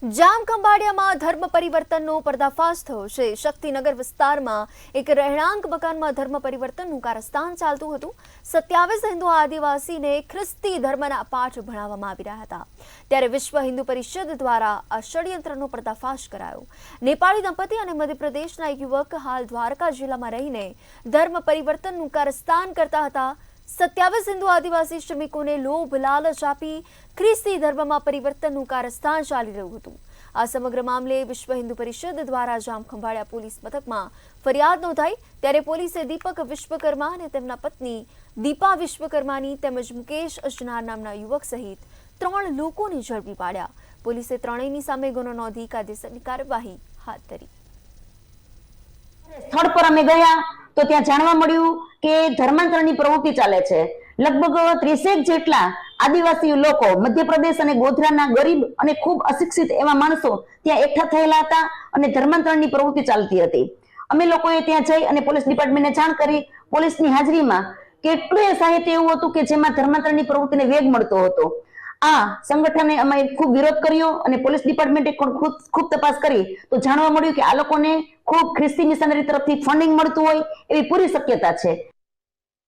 જામખંભાળિયામાં ધર્મ પરિવર્તનનો પર્દાફાશ થયો છે। શક્તિનગર વિસ્તારમાં એક રહેણાંક મકાનમાં ધર્મ પરિવર્તનનું કારસ્તાન ચાલતું હતું। 27 હિન્દુ આદિવાસીને ખ્રિસ્તી ધર્મના પાઠ ભણાવવામાં આવી રહ્યા હતા, ત્યારે વિશ્વ હિન્દુ પરિષદ દ્વારા આ ષડયંત્રનો પર્દાફાશ કરાયો। નેપાળી દંપતી અને મધ્યપ્રદેશના એક યુવક હાલ દ્વારકા જિલ્લામાં રહીને ધર્મ પરિવર્તનનું કારસ્તાન કરતા હતા। 27 હિન્દુ આદિવાસી શ્રમિકોને લોભ લાલચ આપી ખ્રિસ્તી ધર્મમાં પરિવર્તનનું કારસ્તાન ચાલી રહ્યું હતું। આ સમગ્ર મામલે વિશ્વ હિન્દુ પરિષદ દ્વારા જામખંભાળિયા પોલીસ મથકમાં ફરિયાદ નોંધાઈ, ત્યારે પોલીસે દીપક વિશ્વકર્મા અને તેમના પત્ની દીપા વિશ્વકર્માની તેમજ મુકેશ અજનાર નામના યુવક સહિત 3 લોકોને ઝડપી પાડ્યા। પોલીસે ત્રણેયની સામે ગુનો નોંધી કાયદેસરની કાર્યવાહી હાથ ધરી। સ્થળ પર અમે ગયા તો ત્યાં જાણવા મળ્યું કે ધર્માંતરની પ્રવૃત્તિ ચાલે છે। લગભગ 30 જેટલા આદિવાસી લોકો મધ્યપ્રદેશ અને ગોધરાના ગરીબ અને ખૂબ અશિક્ષિત એવા માણસો ત્યાં એકઠા થયેલા હતા અને ધર્માંતરની પ્રવૃત્તિ ચાલતી હતી। અમે લોકોએ ત્યાં જઈ અને પોલીસ ડિપાર્ટમેન્ટને જાણ કરી। પોલીસની હાજરીમાં કેટલું સાહિત્ય એવું હતું કે જેમાં ધર્માંતરની પ્રવૃત્તિને વેગ મળતો હતો। આ સંગઠને અમે ખૂબ વિરોધ કર્યો અને પોલીસ ડિપાર્ટમેન્ટે ખૂબ તપાસ કરી તો જાણવા મળ્યું કે આ લોકોને ખૂબ ખ્રિસ્તી મિશનરી તરફથી ફંડિંગ મળતું હોય એવી પૂરી શક્યતા છે।